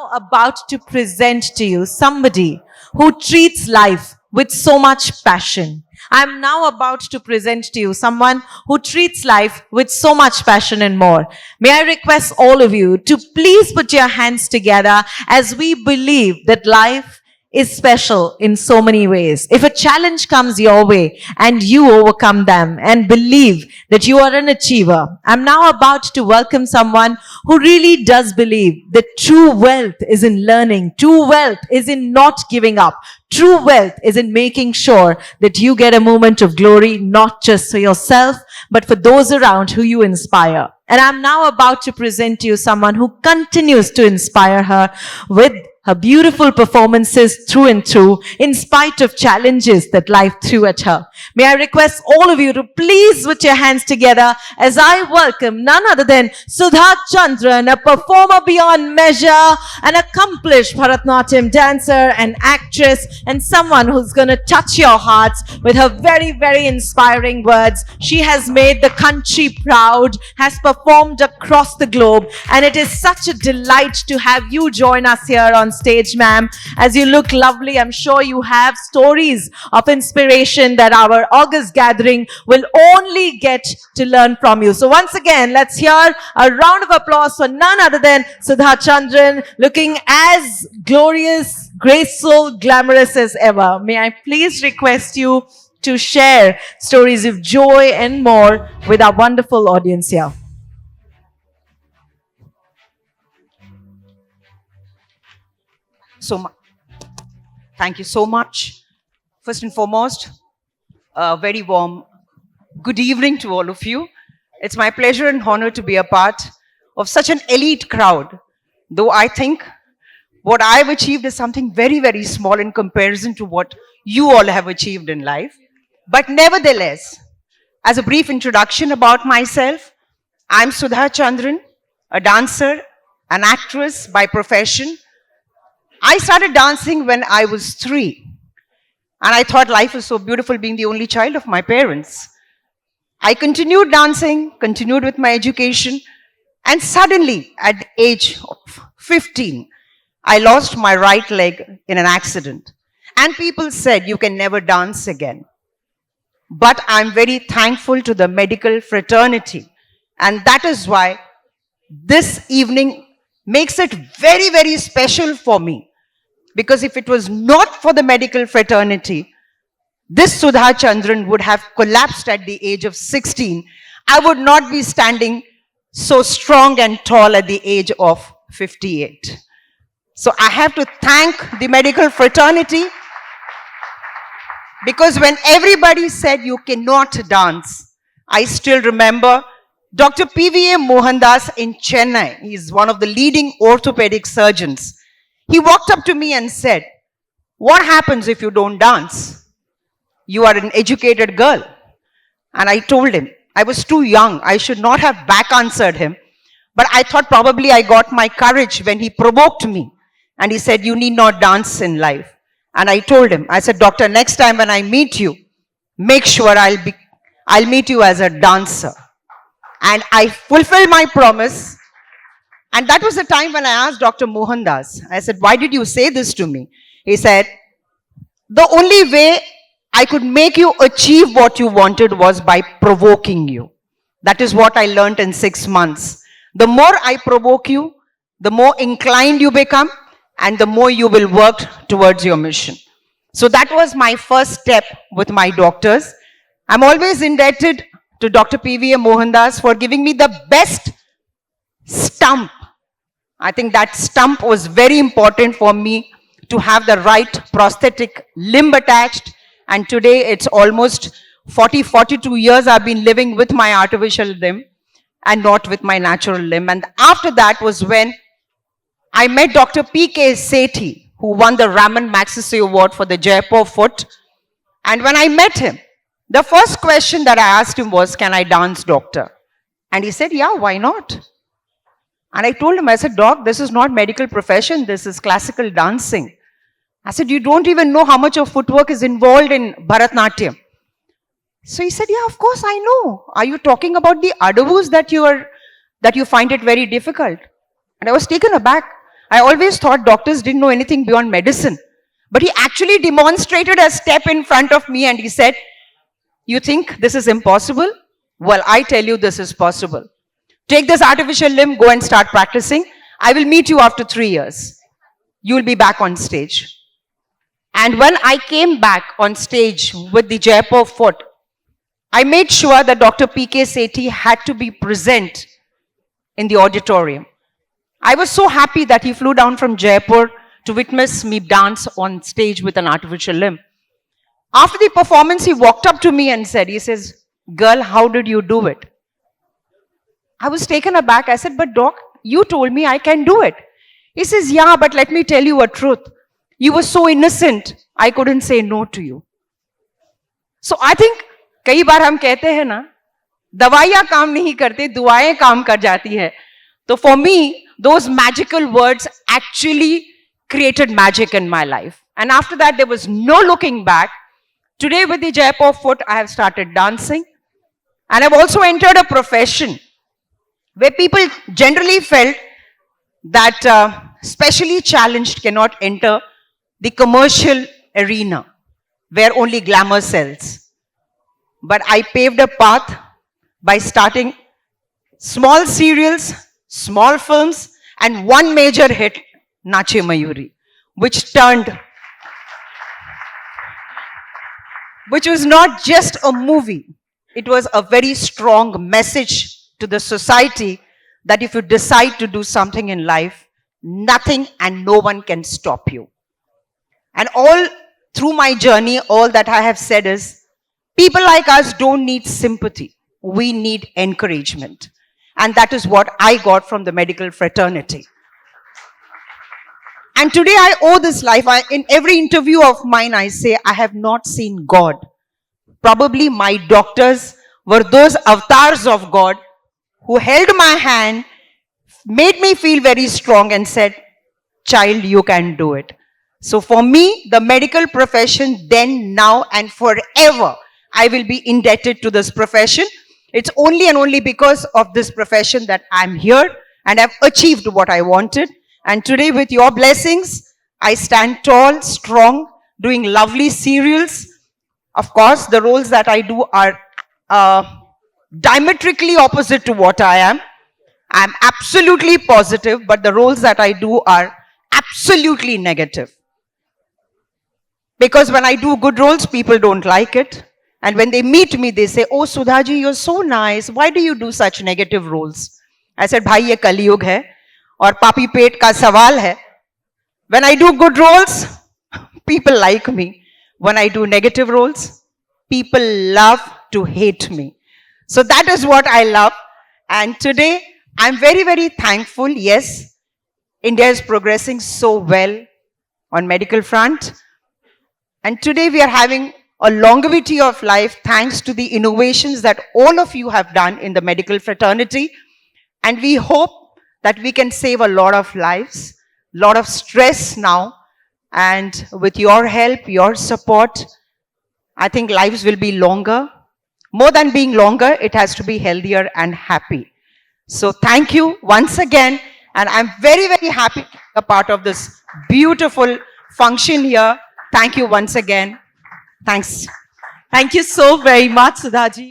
now about to present to you somebody who treats life with so much passion. I'm now about to present to you someone who treats life with so much passion and more. May I request all of you to please put your hands together as we believe that life is special in so many ways. If a challenge comes your way and you overcome them and believe that you are an achiever, I'm now about to welcome someone who really does believe that true wealth is in learning, true wealth is in not giving up, true wealth is in making sure that you get a moment of glory, not just for yourself, but for those around who you inspire. And I'm now about to present to you someone who continues to inspire her with her beautiful performances through and through, in spite of challenges that life threw at her. May I request all of you to please put your hands together as I welcome none other than Sudha Chandran, a performer beyond measure, an accomplished Bharatanatyam dancer and actress, and someone who's going to touch your hearts with her very, very inspiring words. She has made the country proud, has performed across the globe, and it is such a delight to have you join us here on stage, ma'am. As you look lovely, I'm sure you have stories of inspiration that our August gathering will only get to learn from you. So once again, let's hear a round of applause for none other than Sudha Chandran, looking as glorious, graceful, glamorous as ever. May I please request you to share stories of joy and more with our wonderful audience here. Thank you so much. First and foremost, a very warm good evening to all of you. It's my pleasure and honor to be a part of such an elite crowd, though I think what I've achieved is something very, very small in comparison to what you all have achieved in life. But nevertheless, as a brief introduction about myself, I'm Sudha Chandran, a dancer, an actress by profession. I started dancing when I was 3, and I thought life was so beautiful being the only child of my parents. I continued dancing, continued with my education, and suddenly at the age of 15, I lost my right leg in an accident. And people said, you can never dance again. But I'm very thankful to the medical fraternity, and that is why this evening makes it very, very special for me. Because if it was not for the medical fraternity, this Sudha Chandran would have collapsed at the age of 16. I would not be standing so strong and tall at the age of 58. So I have to thank the medical fraternity, because when everybody said you cannot dance, I still remember Dr. PVA Mohandas in Chennai. He's one of the leading orthopedic surgeons. He walked up to me and said, what happens if you don't dance? You are an educated girl. And I told him, I was too young. I should not have back answered him. But I thought probably I got my courage when he provoked me. And he said, you need not dance in life. And I told him, I said, doctor, next time when I meet you, make sure I'll meet you as a dancer. And I fulfilled my promise. And that was the time when I asked Dr. Mohandas, I said, why did you say this to me? He said, the only way I could make you achieve what you wanted was by provoking you. That is what I learned in 6 months. The more I provoke you, the more inclined you become, and the more you will work towards your mission. So that was my first step with my doctors. I'm always indebted to Dr. PVA Mohandas for giving me the best stump. I think that stump was very important for me to have the right prosthetic limb attached. And today it's almost 42 years I've been living with my artificial limb and not with my natural limb. And after that was when I met Dr. P.K. Sethi, who won the Raman Magsaysay Award for the Jaipur foot. And when I met him, the first question that I asked him was, can I dance, doctor? And he said, yeah, why not? And I told him, I said, doc, this is not medical profession, this is classical dancing. I said, you don't even know how much of footwork is involved in Bharatanatyam. So he said, yeah, of course I know. Are you talking about the adavus that you find it very difficult? And I was taken aback. I always thought doctors didn't know anything beyond medicine. But he actually demonstrated a step in front of me and he said, you think this is impossible? Well, I tell you this is possible. Take this artificial limb, go and start practicing. I will meet you after 3 years. You will be back on stage. And when I came back on stage with the Jaipur foot, I made sure that Dr. P.K. Sethi had to be present in the auditorium. I was so happy that he flew down from Jaipur to witness me dance on stage with an artificial limb. After the performance, he walked up to me and said, he says, girl, how did you do it? I was taken aback. I said, but doc, you told me I can do it. He says, yeah, but let me tell you a truth. You were so innocent, I couldn't say no to you. So I think, कई बार हम कहते हैं ना, दवाइयाँ काम नहीं करते, दुआएं काम कर जाती है. So for me, those magical words actually created magic in my life. And after that, there was no looking back. Today with the Jaipur foot, I have started dancing. And I've also entered a profession where people generally felt that specially challenged cannot enter the commercial arena where only glamour sells. But I paved a path by starting small serials, small films, and one major hit, Nache Mayuri, which was not just a movie. It was a very strong message to the society that if you decide to do something in life, nothing and no one can stop you. And all through my journey, all that I have said is, people like us don't need sympathy. We need encouragement. And that is what I got from the medical fraternity. And today I owe this life. In every interview of mine, I say, I have not seen God. Probably my doctors were those avatars of God who held my hand, made me feel very strong and said, child, you can do it. So for me, the medical profession then, now and forever, I will be indebted to this profession. It's only and only because of this profession that I'm here and I've achieved what I wanted. And today with your blessings, I stand tall, strong, doing lovely serials. Of course, the roles that I do are diametrically opposite to what I am. I'm absolutely positive, but the roles that I do are absolutely negative. Because when I do good roles, people don't like it. And when they meet me, they say, oh, Sudhaji, you're so nice. Why do you do such negative roles? I said, bhai, ye Kaliyug hai. Aur papi pet ka sawal hai. When I do good roles, people like me. When I do negative roles, people love to hate me. So that is what I love. And today, I'm very, very thankful. Yes, India is progressing so well on medical front. And today we are having a longevity of life thanks to the innovations that all of you have done in the medical fraternity. And we hope that we can save a lot of lives, a lot of stress now. And with your help, your support, I think lives will be longer. More than being longer, it has to be healthier and happy. So thank you once again. And I'm very, very happy to be a part of this beautiful function here. Thank you once again. Thanks. Thank you so very much, Sudhaji.